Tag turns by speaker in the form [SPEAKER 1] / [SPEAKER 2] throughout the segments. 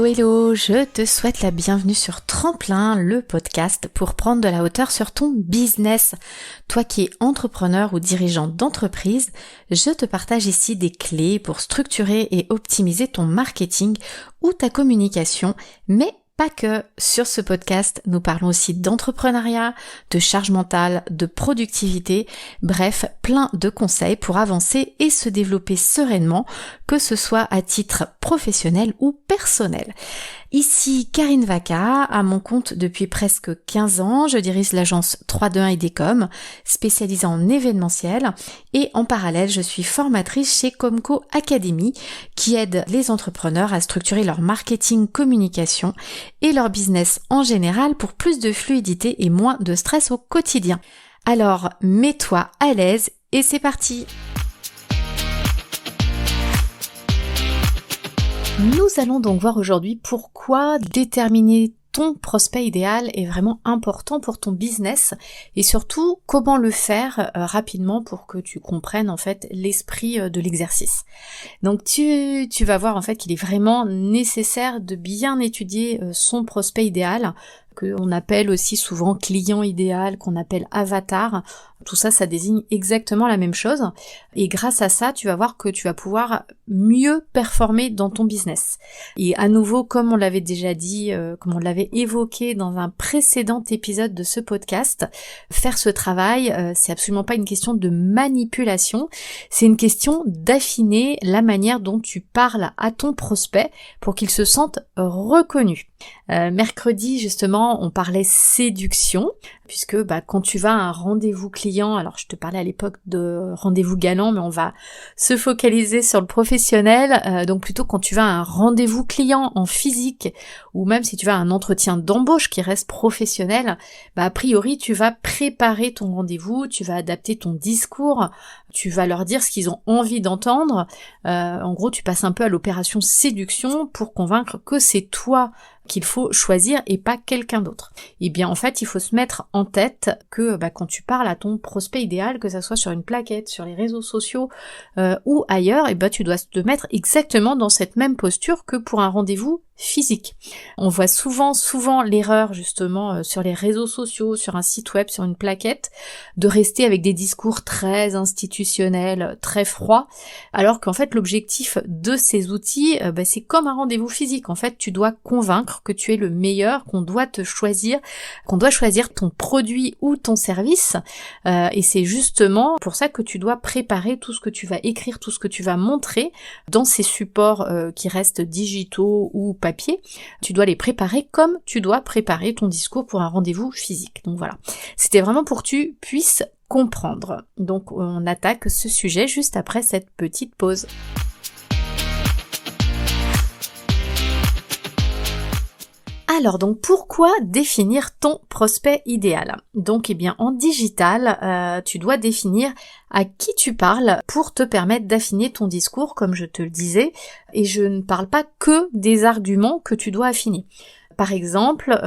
[SPEAKER 1] Hello, hello, je te souhaite la bienvenue sur Tremplin, le podcast pour prendre de la hauteur sur ton business. Toi qui es entrepreneur ou dirigeant d'entreprise, je te partage ici des clés pour structurer et optimiser ton marketing ou ta communication, mais pas que. Sur ce podcast, nous parlons aussi d'entrepreneuriat, de charge mentale, de productivité, bref, plein de conseils pour avancer et se développer sereinement, que ce soit à titre professionnel ou personnel. Ici Karine Vaca, à mon compte depuis presque 15 ans, je dirige l'agence 321 IDCOM, spécialisée en événementiel, et en parallèle, je suis formatrice chez Comco Academy, qui aide les entrepreneurs à structurer leur marketing communication et leur business en général pour plus de fluidité et moins de stress au quotidien. Alors, mets-toi à l'aise et c'est parti! Nous allons donc voir aujourd'hui pourquoi déterminer ton prospect idéal est vraiment important pour ton business et surtout comment le faire rapidement pour que tu comprennes en fait l'esprit de l'exercice. Donc tu vas voir en fait qu'il est vraiment nécessaire de bien étudier son prospect idéal, qu'on appelle aussi souvent client idéal, qu'on appelle avatar. Tout ça, ça désigne exactement la même chose. Et grâce à ça, tu vas voir que tu vas pouvoir mieux performer dans ton business. Et à nouveau, comme on l'avait déjà dit, comme on l'avait évoqué dans un précédent épisode de ce podcast, faire ce travail, c'est absolument pas une question de manipulation, c'est une question d'affiner la manière dont tu parles à ton prospect pour qu'il se sente reconnu. Mercredi, justement, on parlait séduction, puisque quand tu vas à un rendez-vous client, alors je te parlais à l'époque de rendez-vous galant, mais on va se focaliser sur le professionnel, donc plutôt quand tu vas à un rendez-vous client en physique, ou même si tu vas à un entretien d'embauche qui reste professionnel, a priori tu vas préparer ton rendez-vous, tu vas adapter ton discours, tu vas leur dire ce qu'ils ont envie d'entendre, en gros tu passes un peu à l'opération séduction pour convaincre que c'est toi qu'il faut choisir et pas quelqu'un d'autre. Et bien en fait il faut se mettre en tête que quand tu parles à ton prospect idéal, que ça soit sur une plaquette, sur les réseaux sociaux ou ailleurs, et tu dois te mettre exactement dans cette même posture que pour un rendez-vous physique. On voit souvent l'erreur justement sur les réseaux sociaux, sur un site web, sur une plaquette, de rester avec des discours très institutionnels, très froids, alors qu'en fait l'objectif de ces outils, c'est comme un rendez-vous physique. En fait, tu dois convaincre que tu es le meilleur, qu'on doit choisir ton produit ou ton service, et c'est justement pour ça que tu dois préparer tout ce que tu vas écrire, tout ce que tu vas montrer dans ces supports qui restent digitaux ou papier. Tu dois les préparer comme tu dois préparer ton discours pour un rendez-vous physique. Donc voilà, c'était vraiment pour que tu puisses comprendre. Donc on attaque ce sujet juste après cette petite pause. Alors donc pourquoi définir ton prospect idéal? Donc en digital, tu dois définir à qui tu parles pour te permettre d'affiner ton discours, comme je te le disais, et je ne parle pas que des arguments que tu dois affiner. Par exemple,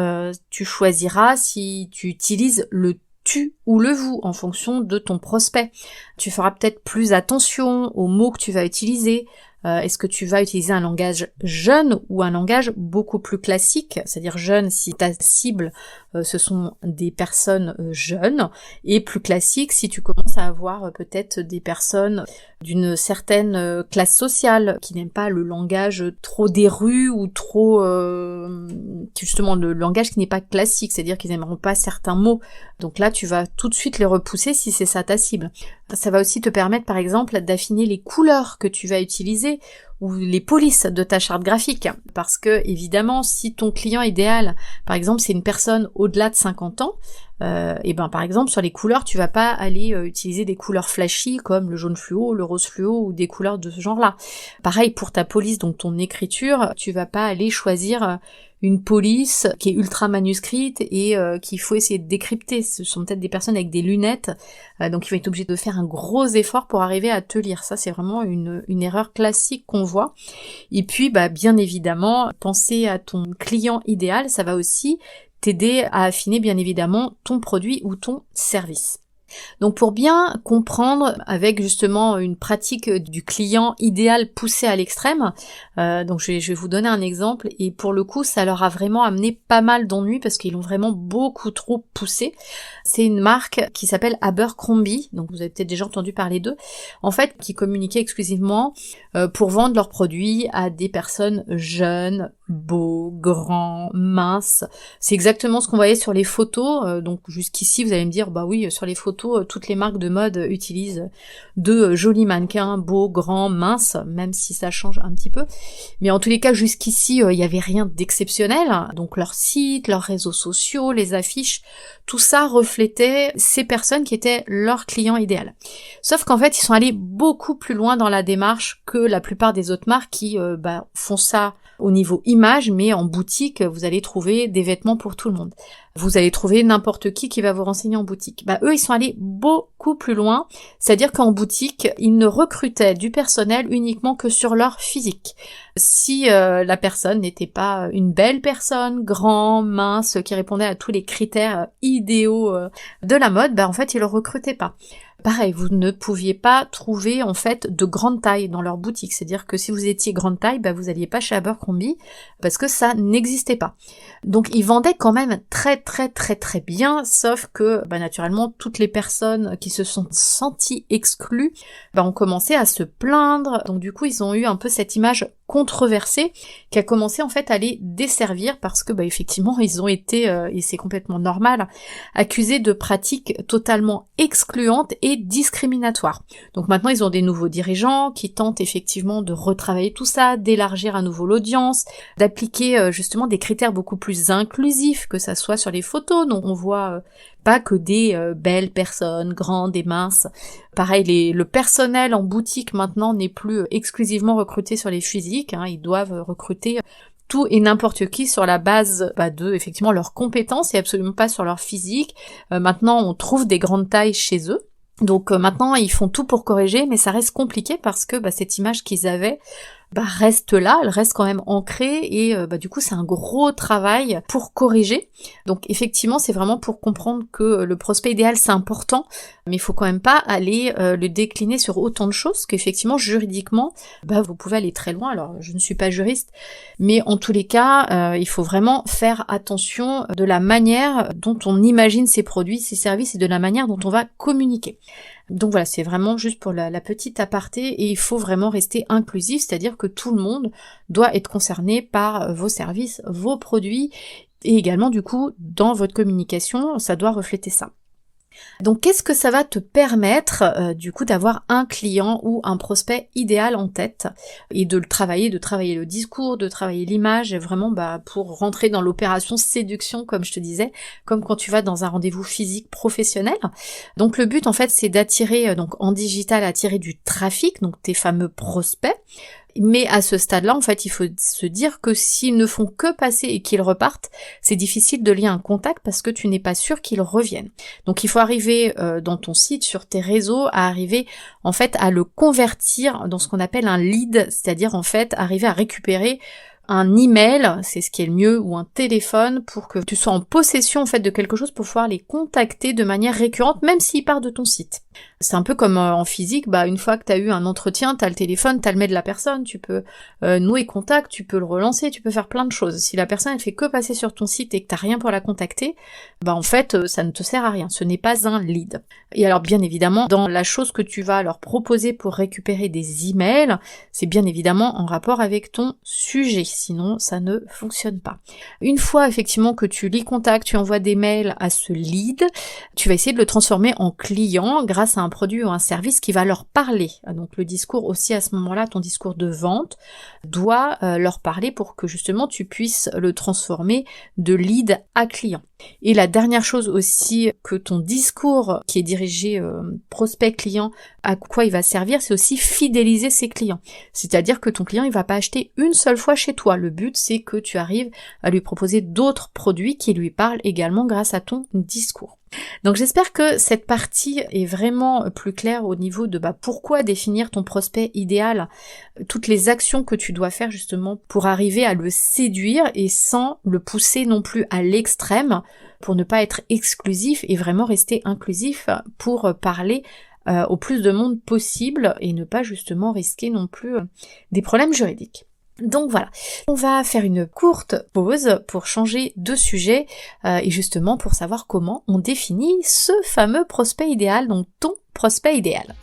[SPEAKER 1] tu choisiras si tu utilises le tu ou le vous en fonction de ton prospect. Tu feras peut-être plus attention aux mots que tu vas utiliser. Est-ce que tu vas utiliser un langage jeune ou un langage beaucoup plus classique, c'est-à-dire jeune si ta cible ce sont des personnes jeunes, et plus classique si tu commences à avoir peut-être des personnes d'une certaine classe sociale qui n'aiment pas le langage trop des rues ou trop justement le langage qui n'est pas classique, c'est-à-dire qu'ils n'aimeront pas certains mots. Donc là tu vas tout de suite les repousser si c'est ça ta cible. Ça va aussi te permettre par exemple d'affiner les couleurs que tu vas utiliser ou les polices de ta charte graphique, parce que évidemment si ton client idéal par exemple c'est une personne au-delà de 50 ans, par exemple sur les couleurs tu vas pas aller utiliser des couleurs flashy comme le jaune fluo, le rose fluo ou des couleurs de ce genre-là. Pareil pour ta police, donc ton écriture, tu vas pas aller choisir une police qui est ultra manuscrite et qu'il faut essayer de décrypter. Ce sont peut-être des personnes avec des lunettes, donc ils vont être obligés de faire un gros effort pour arriver à te lire. Ça c'est vraiment une erreur classique qu'on voit. Et puis bien évidemment, penser à ton client idéal, ça va aussi t'aider à affiner bien évidemment ton produit ou ton service. Donc pour bien comprendre avec justement une pratique du client idéal poussée à l'extrême, donc je vais vous donner un exemple et pour le coup ça leur a vraiment amené pas mal d'ennuis parce qu'ils l'ont vraiment beaucoup trop poussé. C'est une marque qui s'appelle Abercrombie, donc vous avez peut-être déjà entendu parler d'eux, en fait qui communiquait exclusivement pour vendre leurs produits à des personnes jeunes, beaux, grands, minces. C'est exactement ce qu'on voyait sur les photos, donc jusqu'ici vous allez me dire bah oui sur les photos toutes les marques de mode utilisent de jolis mannequins beaux, grands, minces, même si ça change un petit peu, mais en tous les cas jusqu'ici il n'y avait rien d'exceptionnel, donc leur site, leurs réseaux sociaux, les affiches, tout ça reflétait ces personnes qui étaient leur client idéal. Sauf qu'en fait ils sont allés beaucoup plus loin dans la démarche que la plupart des autres marques qui font ça au niveau image, mais en boutique, vous allez trouver des vêtements pour tout le monde. Vous allez trouver n'importe qui va vous renseigner en boutique. Eux, ils sont allés beaucoup plus loin, c'est-à-dire qu'en boutique, ils ne recrutaient du personnel uniquement que sur leur physique. Si la personne n'était pas une belle personne, grand, mince, qui répondait à tous les critères idéaux de la mode, en fait, ils le recrutaient pas. Pareil, vous ne pouviez pas trouver en fait de grande taille dans leur boutique, c'est-à-dire que si vous étiez grande taille, vous alliez pas chez Abercrombie parce que ça n'existait pas. Donc ils vendaient quand même très bien, sauf que naturellement toutes les personnes qui se sont senties exclues ont commencé à se plaindre. Donc du coup ils ont eu un peu cette image controversée qui a commencé en fait à les desservir parce que effectivement ils ont été, et c'est complètement normal, accusés de pratiques totalement excluantes et discriminatoires. Donc maintenant ils ont des nouveaux dirigeants qui tentent effectivement de retravailler tout ça, d'élargir à nouveau l'audience, d'appliquer justement des critères beaucoup plus inclusifs, que ça soit sur les photos, donc on voit pas que des belles personnes, grandes et minces. Pareil, le personnel en boutique maintenant n'est plus exclusivement recruté sur les physiques, ils doivent recruter tout et n'importe qui sur la base de effectivement leurs compétences et absolument pas sur leur physique. Maintenant on trouve des grandes tailles chez eux. Donc maintenant ils font tout pour corriger, mais ça reste compliqué parce que cette image qu'ils avaient reste là, elle reste quand même ancrée et du coup c'est un gros travail pour corriger. Donc effectivement c'est vraiment pour comprendre que le prospect idéal c'est important, mais il faut quand même pas aller le décliner sur autant de choses qu'effectivement juridiquement vous pouvez aller très loin. Alors je ne suis pas juriste, mais en tous les cas il faut vraiment faire attention de la manière dont on imagine ces produits, ces services et de la manière dont on va communiquer. Donc voilà, c'est vraiment juste pour la petite aparté et il faut vraiment rester inclusif, c'est-à-dire que tout le monde doit être concerné par vos services, vos produits et également du coup dans votre communication, ça doit refléter ça. Donc qu'est-ce que ça va te permettre du coup d'avoir un client ou un prospect idéal en tête et de travailler le discours, de travailler l'image et vraiment pour rentrer dans l'opération séduction comme je te disais, comme quand tu vas dans un rendez-vous physique professionnel. Donc le but en fait c'est d'attirer donc en digital attirer du trafic, donc tes fameux prospects. Mais à ce stade-là, en fait, il faut se dire que s'ils ne font que passer et qu'ils repartent, c'est difficile de lier un contact parce que tu n'es pas sûr qu'ils reviennent. Donc il faut arriver dans ton site, sur tes réseaux, à arriver en fait à le convertir dans ce qu'on appelle un lead, c'est-à-dire en fait arriver à récupérer un email, c'est ce qui est le mieux, ou un téléphone pour que tu sois en possession en fait de quelque chose pour pouvoir les contacter de manière récurrente, même s'ils partent de ton site. C'est un peu comme en physique, une fois que tu as eu un entretien, tu as le téléphone, tu as le mail de la personne, tu peux nouer contact, tu peux le relancer, tu peux faire plein de choses. Si la personne elle fait que passer sur ton site et que tu n'as rien pour la contacter, en fait ça ne te sert à rien, ce n'est pas un lead. Et alors bien évidemment, dans la chose que tu vas leur proposer pour récupérer des emails, c'est bien évidemment en rapport avec ton sujet, sinon ça ne fonctionne pas. Une fois effectivement que tu les contactes, tu envoies des mails à ce lead, tu vas essayer de le transformer en client grâce à un produit ou un service qui va leur parler. Donc le discours aussi à ce moment-là, ton discours de vente doit leur parler pour que justement tu puisses le transformer de lead à client. Et la dernière chose aussi que ton discours qui est dirigé prospect client, à quoi il va servir, c'est aussi fidéliser ses clients. C'est-à-dire que ton client il va pas acheter une seule fois chez toi. toi. Le but, c'est que tu arrives à lui proposer d'autres produits qui lui parlent également grâce à ton discours. Donc j'espère que cette partie est vraiment plus claire au niveau de pourquoi définir ton prospect idéal, toutes les actions que tu dois faire justement pour arriver à le séduire et sans le pousser non plus à l'extrême pour ne pas être exclusif et vraiment rester inclusif pour parler au plus de monde possible et ne pas justement risquer non plus des problèmes juridiques. Donc voilà, on va faire une courte pause pour changer de sujet et justement pour savoir comment on définit ce fameux prospect idéal, donc ton prospect idéal.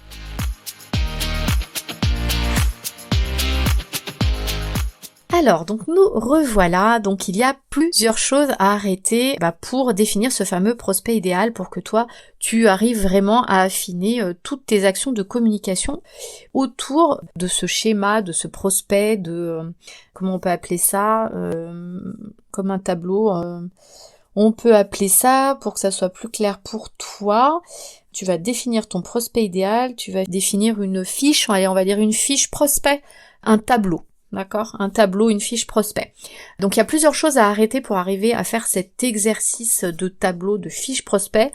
[SPEAKER 1] Alors, donc nous revoilà, donc il y a plusieurs choses à arrêter pour définir ce fameux prospect idéal pour que toi, tu arrives vraiment à affiner toutes tes actions de communication autour de ce schéma, de ce prospect, de, comment on peut appeler ça, comme un tableau, on peut appeler ça, pour que ça soit plus clair pour toi, tu vas définir ton prospect idéal, tu vas définir une fiche, allez, on va dire une fiche prospect, un tableau. D'accord? Un tableau, une fiche prospect. Donc il y a plusieurs choses à arrêter pour arriver à faire cet exercice de tableau, de fiche prospect,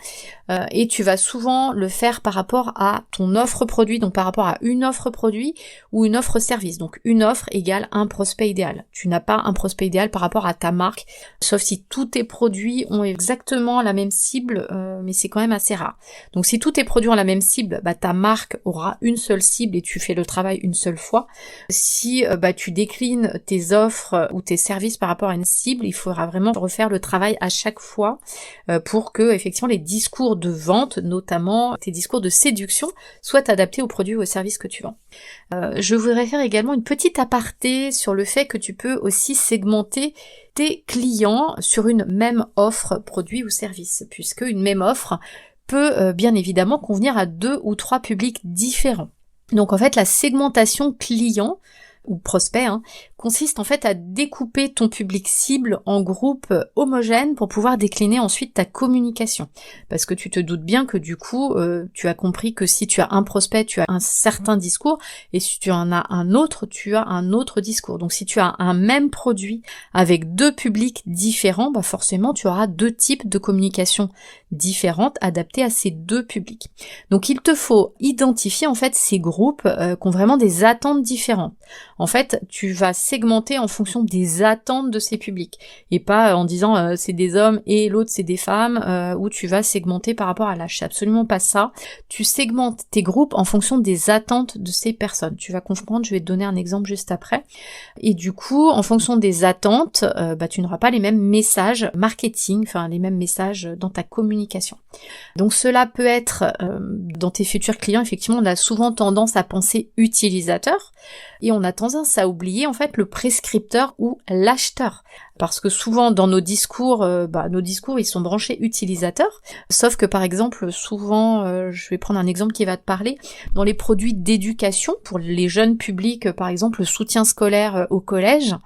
[SPEAKER 1] et tu vas souvent le faire par rapport à ton offre produit, donc par rapport à une offre produit ou une offre service. Donc une offre égale un prospect idéal. Tu n'as pas un prospect idéal par rapport à ta marque, sauf si tous tes produits ont exactement la même cible, mais c'est quand même assez rare. Donc si tous tes produits ont la même cible, ta marque aura une seule cible et tu fais le travail une seule fois. Si tu déclines tes offres ou tes services par rapport à une cible, il faudra vraiment refaire le travail à chaque fois pour que effectivement les discours de vente, notamment tes discours de séduction, soient adaptés aux produits ou aux services que tu vends. Je voudrais faire également une petite aparté sur le fait que tu peux aussi segmenter tes clients sur une même offre, produit ou service, puisque une même offre peut bien évidemment convenir à 2 ou 3 publics différents. Donc en fait la segmentation client ou prospect, consiste en fait à découper ton public cible en groupes homogènes pour pouvoir décliner ensuite ta communication. Parce que tu te doutes bien que du coup, tu as compris que si tu as un prospect, tu as un certain discours, et si tu en as un autre, tu as un autre discours. Donc si tu as un même produit avec 2 publics différents, forcément tu auras 2 types de communication différentes adaptées à ces 2 publics. Donc il te faut identifier en fait ces groupes qui ont vraiment des attentes différentes. En fait, tu vas segmenter en fonction des attentes de ces publics et pas en disant c'est des hommes et l'autre c'est des femmes où tu vas segmenter par rapport à l'âge. C'est absolument pas ça. Tu segmentes tes groupes en fonction des attentes de ces personnes. Tu vas comprendre, je vais te donner un exemple juste après. Et du coup, en fonction des attentes, tu n'auras pas les mêmes messages marketing, enfin les mêmes messages dans ta communication. Donc cela peut être dans tes futurs clients, effectivement, on a souvent tendance à penser utilisateur et on a tendance à oublier en fait le prescripteur ou l'acheteur. Parce que souvent dans nos discours ils sont branchés utilisateurs, sauf que par exemple souvent, je vais prendre un exemple qui va te parler, dans les produits d'éducation pour les jeunes publics, par exemple le soutien scolaire au collège,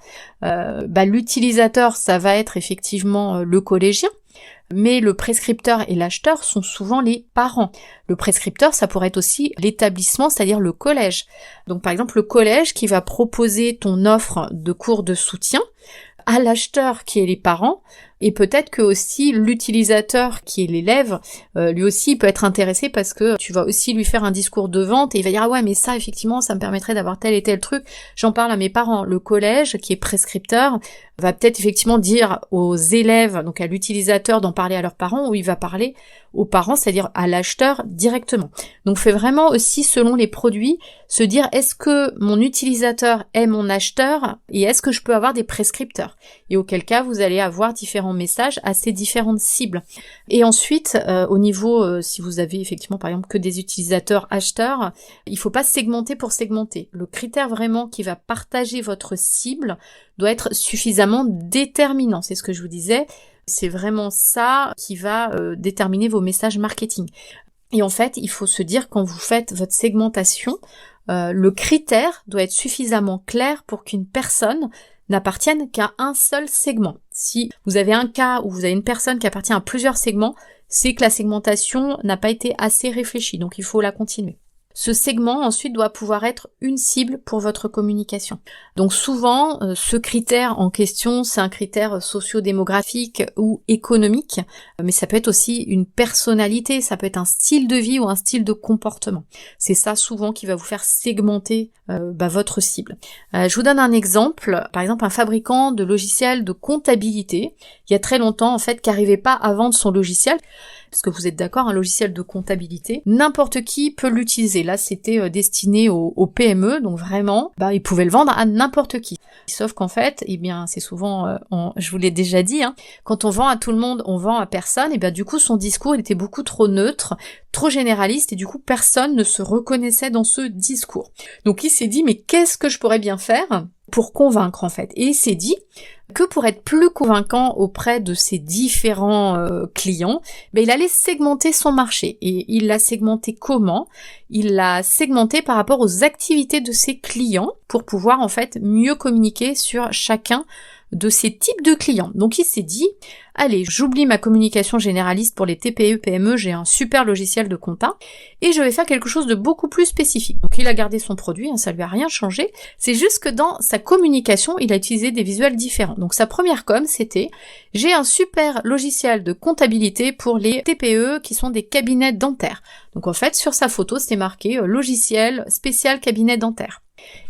[SPEAKER 1] l'utilisateur ça va être effectivement le collégien, mais le prescripteur et l'acheteur sont souvent les parents. Le prescripteur, ça pourrait être aussi l'établissement, c'est-à-dire le collège. Donc par exemple le collège qui va proposer ton offre de cours de soutien à l'acheteur qui est les parents, et peut-être que aussi l'utilisateur qui est l'élève, lui aussi peut être intéressé parce que tu vas aussi lui faire un discours de vente et il va dire ah ouais mais ça effectivement ça me permettrait d'avoir tel et tel truc, j'en parle à mes parents. Le collège qui est prescripteur va peut-être effectivement dire aux élèves, donc à l'utilisateur d'en parler à leurs parents, ou il va parler aux parents, c'est-à-dire à l'acheteur directement. Donc fait vraiment aussi selon les produits se dire est-ce que mon utilisateur est mon acheteur et est-ce que je peux avoir des prescripteurs, et auquel cas vous allez avoir différents messages à ces différentes cibles. Et ensuite au niveau si vous avez effectivement par exemple que des utilisateurs acheteurs, il faut pas segmenter pour segmenter. Le critère vraiment qui va partager votre cible doit être suffisamment déterminant, c'est ce que je vous disais. C'est vraiment ça qui va déterminer vos messages marketing. Et en fait, il faut se dire quand vous faites votre segmentation, le critère doit être suffisamment clair pour qu'une personne n'appartienne qu'à un seul segment. Si vous avez un cas où vous avez une personne qui appartient à plusieurs segments, c'est que la segmentation n'a pas été assez réfléchie, donc il faut la continuer. Ce segment ensuite doit pouvoir être une cible pour votre communication. Donc souvent, ce critère en question, c'est un critère socio-démographique ou économique, mais ça peut être aussi une personnalité, ça peut être un style de vie ou un style de comportement. C'est ça souvent qui va vous faire segmenter votre cible. Je vous donne un exemple, par exemple un fabricant de logiciels de comptabilité, il y a très longtemps en fait, qui n'arrivait pas à vendre son logiciel. Parce que vous êtes d'accord, un logiciel de comptabilité, n'importe qui peut l'utiliser. Là, c'était destiné aux PME, donc vraiment, ils pouvaient le vendre à n'importe qui. Sauf qu'en fait, c'est souvent, je vous l'ai déjà dit, quand on vend à tout le monde, on vend à personne, et du coup, son discours, il était beaucoup trop neutre, trop généraliste, et du coup, personne ne se reconnaissait dans ce discours. Donc, il s'est dit, mais qu'est-ce que je pourrais bien faire pour convaincre, en fait? Et il s'est dit que pour être plus convaincant auprès de ses différents clients, il allait segmenter son marché. Et il l'a segmenté comment? Il l'a segmenté par rapport aux activités de ses clients pour pouvoir en fait mieux communiquer sur chacun de ces types de clients. Donc il s'est dit, allez, j'oublie ma communication généraliste pour les TPE, PME, j'ai un super logiciel de compta, et je vais faire quelque chose de beaucoup plus spécifique. Donc il a gardé son produit, ça lui a rien changé, c'est juste que dans sa communication, il a utilisé des visuels différents. Donc sa première com, c'était, j'ai un super logiciel de comptabilité pour les TPE qui sont des cabinets dentaires. Donc en fait, sur sa photo, c'était marqué logiciel spécial cabinet dentaire.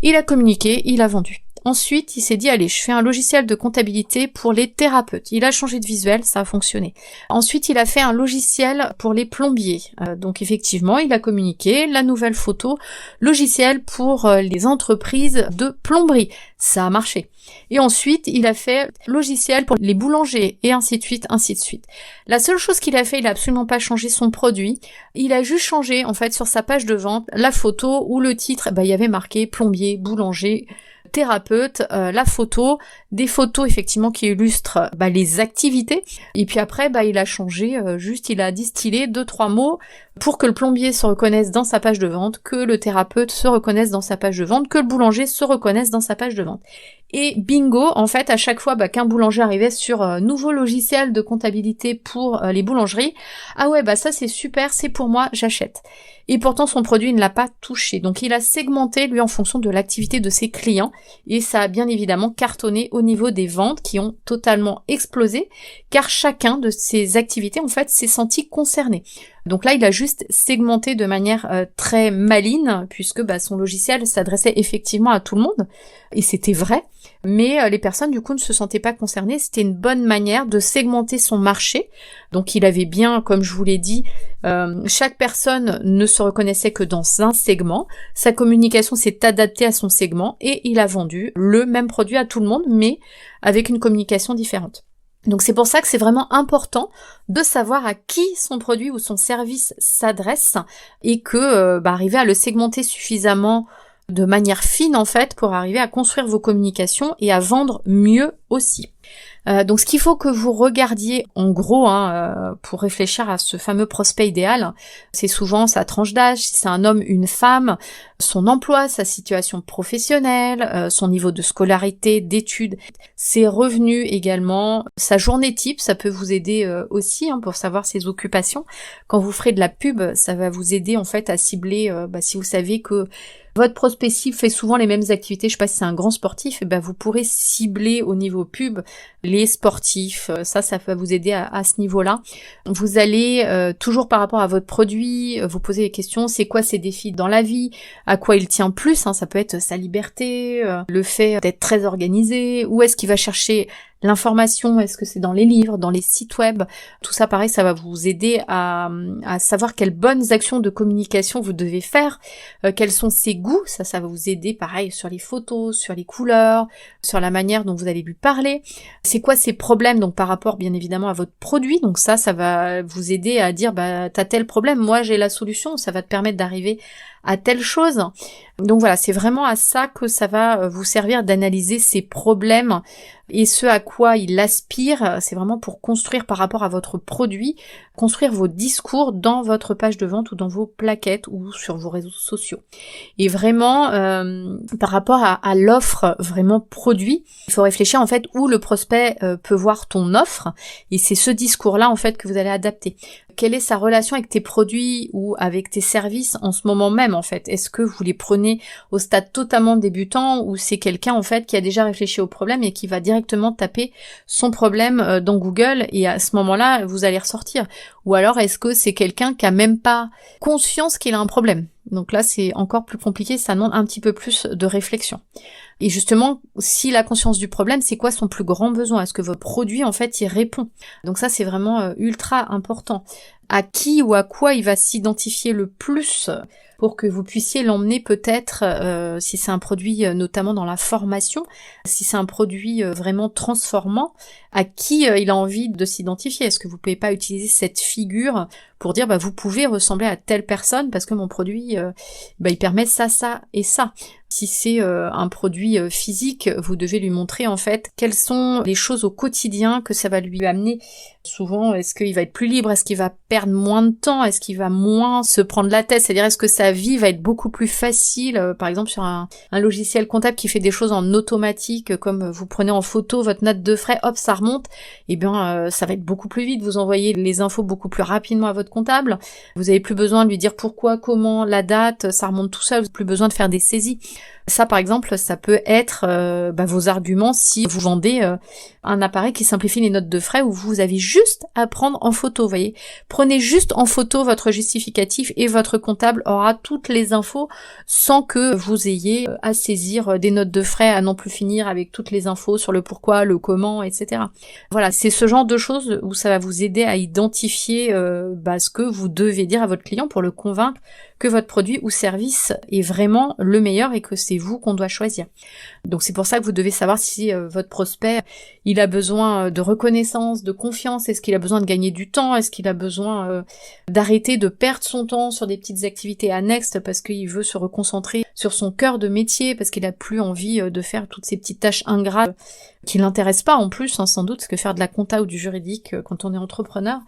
[SPEAKER 1] Il a communiqué, il a vendu. Ensuite, il s'est dit, allez, je fais un logiciel de comptabilité pour les thérapeutes. Il a changé de visuel, ça a fonctionné. Ensuite, il a fait un logiciel pour les plombiers. Donc effectivement, il a communiqué la nouvelle photo, logiciel pour les entreprises de plomberie. Ça a marché. Et ensuite, il a fait logiciel pour les boulangers, et ainsi de suite, ainsi de suite. La seule chose qu'il a fait, il a absolument pas changé son produit. Il a juste changé, en fait, sur sa page de vente, la photo ou le titre, il y avait marqué plombier, boulanger, thérapeute, la photo, des photos effectivement qui illustrent les activités, et puis après il a changé, il a distillé 2-3 mots pour que le plombier se reconnaisse dans sa page de vente, que le thérapeute se reconnaisse dans sa page de vente, que le boulanger se reconnaisse dans sa page de vente. Et bingo, en fait, à chaque fois qu'un boulanger arrivait sur nouveau logiciel de comptabilité pour les boulangeries, ah ouais, ça c'est super, c'est pour moi, j'achète. Et pourtant son produit ne l'a pas touché. Donc il a segmenté lui en fonction de l'activité de ses clients, et ça a bien évidemment cartonné au niveau des ventes qui ont totalement explosé, car chacun de ces activités en fait s'est senti concerné. Donc là, il a juste segmenté de manière très maligne, puisque son logiciel s'adressait effectivement à tout le monde, et c'était vrai, mais les personnes du coup ne se sentaient pas concernées. C'était une bonne manière de segmenter son marché. Donc il avait bien, comme je vous l'ai dit, chaque personne ne se reconnaissait que dans un segment, sa communication s'est adaptée à son segment, et il a vendu le même produit à tout le monde, mais avec une communication différente. Donc c'est pour ça que c'est vraiment important de savoir à qui son produit ou son service s'adresse, et que arriver à le segmenter suffisamment de manière fine en fait pour arriver à construire vos communications et à vendre mieux aussi. Donc ce qu'il faut que vous regardiez en gros pour réfléchir à ce fameux prospect idéal, c'est souvent sa tranche d'âge, si c'est un homme, une femme, son emploi, sa situation professionnelle, son niveau de scolarité, d'études, ses revenus également, sa journée type, ça peut vous aider aussi pour savoir ses occupations. Quand vous ferez de la pub, ça va vous aider en fait à cibler, si vous savez que votre prospect cible fait souvent les mêmes activités, je sais pas si c'est un grand sportif, vous pourrez cibler au niveau pub les sportifs, ça va vous aider à ce niveau-là. Vous allez toujours par rapport à votre produit, vous poser les questions, c'est quoi ses défis dans la vie, à quoi il tient plus, ça peut être sa liberté, le fait d'être très organisé, où est-ce qu'il va chercher l'information, est-ce que c'est dans les livres, dans les sites web, tout ça pareil, ça va vous aider à savoir quelles bonnes actions de communication vous devez faire, quels sont ses goûts, ça va vous aider pareil sur les photos, sur les couleurs, sur la manière dont vous allez lui parler, c'est quoi ses problèmes, donc par rapport bien évidemment à votre produit, donc ça va vous aider à dire t'as tel problème, moi j'ai la solution, ça va te permettre d'arriver à telle chose. Donc voilà, c'est vraiment à ça que ça va vous servir d'analyser ses problèmes et ce à quoi il aspire. C'est vraiment pour construire par rapport à votre produit, construire vos discours dans votre page de vente ou dans vos plaquettes ou sur vos réseaux sociaux. Et vraiment, par rapport à l'offre vraiment produit, il faut réfléchir en fait où le prospect peut voir ton offre, et c'est ce discours-là en fait que vous allez adapter. quelle est sa relation avec tes produits ou avec tes services en ce moment même en fait. Est-ce que vous les prenez au stade totalement débutant ou c'est quelqu'un en fait qui a déjà réfléchi au problème et qui va directement taper son problème dans Google et à ce moment-là vous allez ressortir. Ou alors est-ce que c'est quelqu'un qui a même pas conscience qu'il a un problème? Donc là c'est encore plus compliqué, ça demande un petit peu plus de réflexion. Et justement, s'il a conscience du problème, c'est quoi son plus grand besoin? Est-ce que votre produit, en fait, y répond? Donc ça, c'est vraiment ultra important. À qui ou à quoi il va s'identifier le plus pour que vous puissiez l'emmener peut-être, si c'est un produit notamment dans la formation, si c'est un produit vraiment transformant, à qui il a envie de s'identifier. Est-ce que vous pouvez pas utiliser cette figure pour dire vous pouvez ressembler à telle personne parce que mon produit il permet ça, ça et ça. Si c'est un produit physique, vous devez lui montrer en fait quelles sont les choses au quotidien que ça va lui amener. Souvent, est-ce qu'il va être plus libre? Est-ce qu'il va perdre moins de temps? Est-ce qu'il va moins se prendre la tête? C'est-à-dire, est-ce que sa vie va être beaucoup plus facile? Par exemple, sur un logiciel comptable qui fait des choses en automatique, comme vous prenez en photo votre note de frais, hop, ça remonte, ça va être beaucoup plus vite. Vous envoyez les infos beaucoup plus rapidement à votre comptable. Vous n'avez plus besoin de lui dire pourquoi, comment, la date, ça remonte tout seul. Vous n'avez plus besoin de faire des saisies. Ça, par exemple, ça peut être vos arguments si vous vendez un appareil qui simplifie les notes de frais où vous avez juste à prendre en photo, vous voyez. Prenez juste en photo votre justificatif et votre comptable aura toutes les infos sans que vous ayez à saisir des notes de frais à non plus finir avec toutes les infos sur le pourquoi, le comment, etc. Voilà, c'est ce genre de choses où ça va vous aider à identifier ce que vous devez dire à votre client pour le convaincre que votre produit ou service est vraiment le meilleur et que c'est vous qu'on doit choisir. Donc c'est pour ça que vous devez savoir si votre prospect, il a besoin de reconnaissance, de confiance, est-ce qu'il a besoin de gagner du temps, est-ce qu'il a besoin d'arrêter de perdre son temps sur des petites activités annexes parce qu'il veut se reconcentrer sur son cœur de métier, parce qu'il a plus envie de faire toutes ces petites tâches ingrates qui l'intéressent pas en plus, sans doute, parce que faire de la compta ou du juridique quand on est entrepreneur,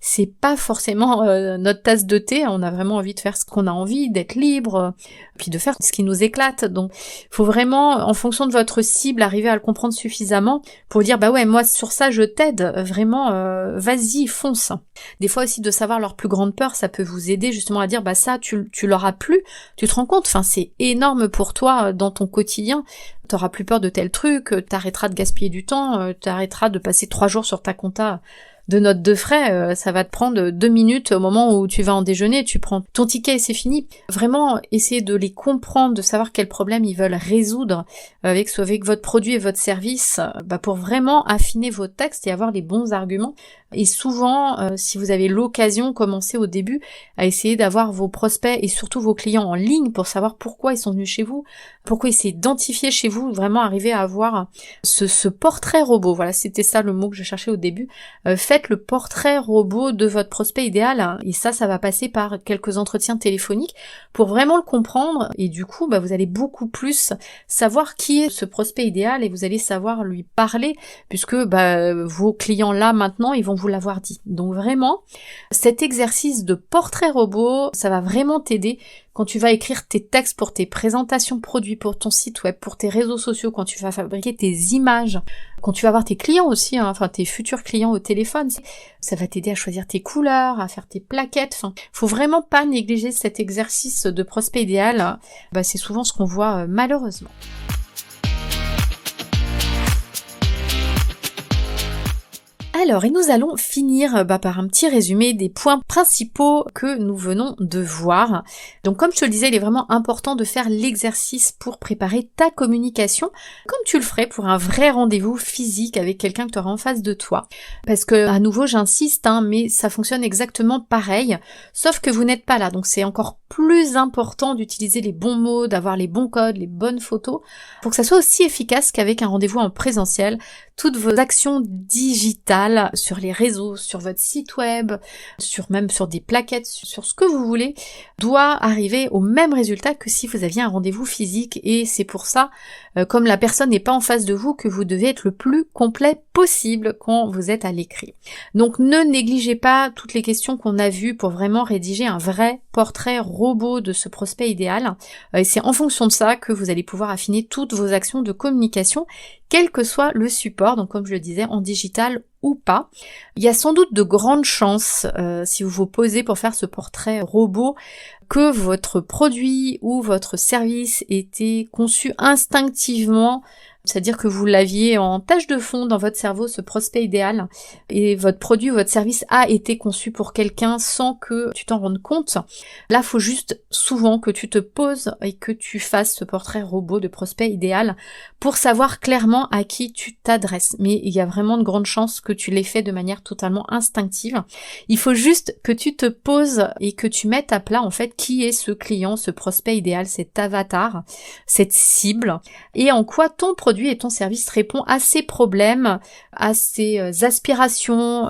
[SPEAKER 1] c'est pas forcément notre tasse de thé, on a vraiment envie de faire ce qu'on a envie, d'être libre, puis de faire ce qui nous éclate. Donc faut vraiment, en fonction de votre cible, arriver à le comprendre suffisamment pour dire moi sur ça je t'aide, vraiment vas-y, fonce. Des fois aussi de savoir leur plus grande peur, ça peut vous aider justement à dire ça tu leur as plu, tu te rends compte, c'est énorme pour toi dans ton quotidien. T'auras plus peur de tel truc, t'arrêteras de gaspiller du temps, t'arrêteras de passer 3 jours sur ta compta de notes de frais, ça va te prendre 2 minutes au moment où tu vas en déjeuner, tu prends ton ticket et c'est fini. Vraiment, essayez de les comprendre, de savoir quels problèmes ils veulent résoudre avec votre produit et votre service, pour vraiment affiner vos textes et avoir les bons arguments. Et souvent, si vous avez l'occasion, commencez au début à essayer d'avoir vos prospects et surtout vos clients en ligne pour savoir pourquoi ils sont venus chez vous, pourquoi ils s'identifiaient chez vous, vraiment arriver à avoir ce portrait robot. Voilà, c'était ça le mot que je cherchais au début. Faites le portrait robot de votre prospect idéal et ça va passer par quelques entretiens téléphoniques pour vraiment le comprendre et du coup, vous allez beaucoup plus savoir qui est ce prospect idéal et vous allez savoir lui parler puisque vos clients là maintenant, ils vont vous l'avoir dit. Donc vraiment, cet exercice de portrait robot, ça va vraiment t'aider quand tu vas écrire tes textes pour tes présentations produits, pour ton site web, pour tes réseaux sociaux, quand tu vas fabriquer tes images, quand tu vas voir tes clients aussi, tes futurs clients au téléphone, ça va t'aider à choisir tes couleurs, à faire tes plaquettes, faut vraiment pas négliger cet exercice de prospect idéal, c'est souvent ce qu'on voit malheureusement. Alors, et nous allons finir par un petit résumé des points principaux que nous venons de voir. Donc, comme je te le disais, il est vraiment important de faire l'exercice pour préparer ta communication, comme tu le ferais pour un vrai rendez-vous physique avec quelqu'un que tu auras en face de toi. Parce que, à nouveau, j'insiste, mais ça fonctionne exactement pareil, sauf que vous n'êtes pas là. Donc, c'est encore plus important d'utiliser les bons mots, d'avoir les bons codes, les bonnes photos, pour que ça soit aussi efficace qu'avec un rendez-vous en présentiel. Toutes vos actions digitales sur les réseaux, sur votre site web, même sur des plaquettes, sur ce que vous voulez, doit arriver au même résultat que si vous aviez un rendez-vous physique. Et c'est pour ça, comme la personne n'est pas en face de vous, que vous devez être le plus complet possible quand vous êtes à l'écrit. Donc ne négligez pas toutes les questions qu'on a vues pour vraiment rédiger un vrai portrait robot de ce prospect idéal. Et c'est en fonction de ça que vous allez pouvoir affiner toutes vos actions de communication, quel que soit le support, donc comme je le disais, en digital ou pas. Il y a sans doute de grandes chances, si vous vous posez pour faire ce portrait robot, que votre produit ou votre service était conçu instinctivement, c'est-à-dire que vous l'aviez en tâche de fond dans votre cerveau, ce prospect idéal, et votre produit ou votre service a été conçu pour quelqu'un sans que tu t'en rendes compte. Là, faut juste souvent que tu te poses et que tu fasses ce portrait robot de prospect idéal pour savoir clairement à qui tu t'adresses. Mais il y a vraiment de grandes chances que tu l'aies fait de manière totalement instinctive. Il faut juste que tu te poses et que tu mettes à plat en fait qui est ce client, ce prospect idéal, cet avatar, cette cible, et en quoi ton produit et ton service répond à ses problèmes, à ses aspirations,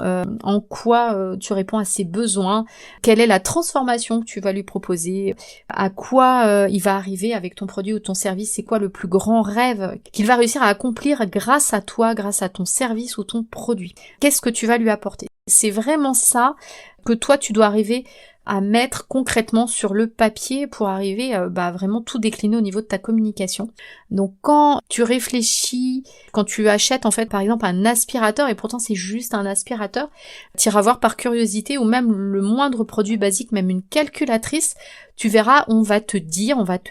[SPEAKER 1] en quoi tu réponds à ses besoins, quelle est la transformation que tu vas lui proposer, à quoi il va arriver avec ton produit ou ton service, c'est quoi le plus grand rêve qu'il va réussir à accomplir grâce à toi, grâce à ton service ou ton produit. Qu'est-ce que tu vas lui apporter? C'est vraiment ça que toi tu dois arriver à mettre concrètement sur le papier pour arriver vraiment tout décliner au niveau de ta communication. Donc quand tu réfléchis, quand tu achètes en fait par exemple un aspirateur, et pourtant c'est juste un aspirateur, tu iras voir par curiosité, ou même le moindre produit basique, même une calculatrice, tu verras, on va te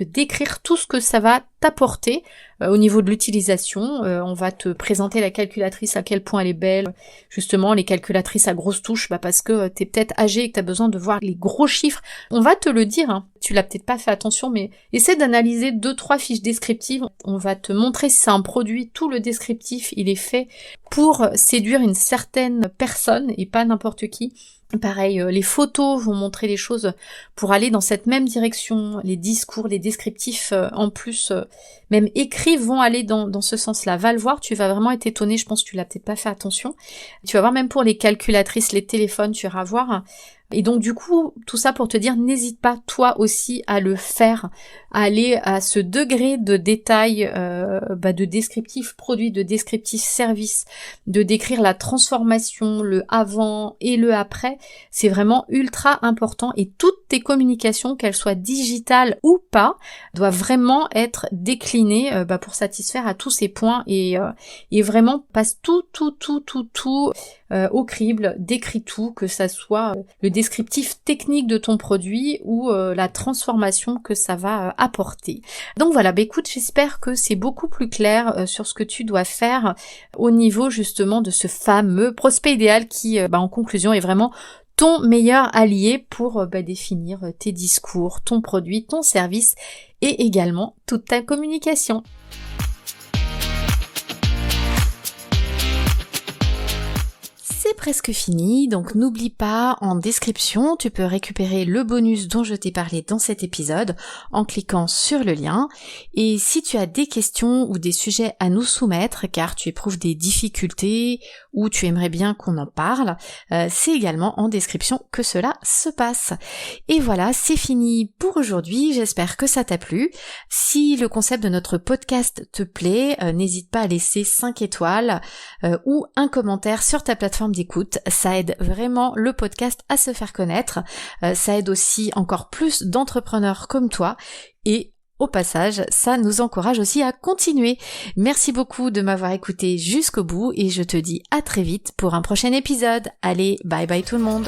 [SPEAKER 1] décrire tout ce que ça va t'apporter au niveau de l'utilisation. On va te présenter la calculatrice, à quel point elle est belle, justement les calculatrices à grosses touches, parce que t'es peut-être âgé et que t'as besoin de voir les gros chiffres. On va te le dire, hein. Tu l'as peut-être pas fait attention, mais essaie d'analyser 2-3 fiches descriptives. On va te montrer si c'est un produit, tout le descriptif, il est fait pour séduire une certaine personne et pas n'importe qui. Pareil, les photos vont montrer les choses pour aller dans cette même direction, les discours, les descriptifs en plus, même écrits, vont aller dans ce sens-là. Va le voir, tu vas vraiment être étonné, je pense que tu l'as peut-être pas fait attention. Tu vas voir même pour les calculatrices, les téléphones, tu iras voir. Et donc du coup, tout ça pour te dire, n'hésite pas toi aussi à le faire, à aller à ce degré de détail, de descriptif produit, de descriptif service, de décrire la transformation, le avant et le après. C'est vraiment ultra important, et toutes tes communications, qu'elles soient digitales ou pas, doivent vraiment être déclinées pour satisfaire à tous ces points, et vraiment passe tout au crible, décris tout, que ça soit le descriptif technique de ton produit ou la transformation que ça va apporter. Donc voilà, écoute, j'espère que c'est beaucoup plus clair sur ce que tu dois faire au niveau justement de ce fameux prospect idéal qui, en conclusion, est vraiment ton meilleur allié pour définir tes discours, ton produit, ton service et également toute ta communication. C'est presque fini, donc n'oublie pas, en description, tu peux récupérer le bonus dont je t'ai parlé dans cet épisode en cliquant sur le lien. Et si tu as des questions ou des sujets à nous soumettre, car tu éprouves des difficultés ou tu aimerais bien qu'on en parle, c'est également en description que cela se passe. Et voilà, c'est fini pour aujourd'hui, j'espère que ça t'a plu. Si le concept de notre podcast te plaît, n'hésite pas à laisser 5 étoiles ou un commentaire sur ta plateforme d'écoute, ça aide vraiment le podcast à se faire connaître, ça aide aussi encore plus d'entrepreneurs comme toi, et au passage, ça nous encourage aussi à continuer. Merci beaucoup de m'avoir écouté jusqu'au bout, et je te dis à très vite pour un prochain épisode. Allez, bye bye tout le monde.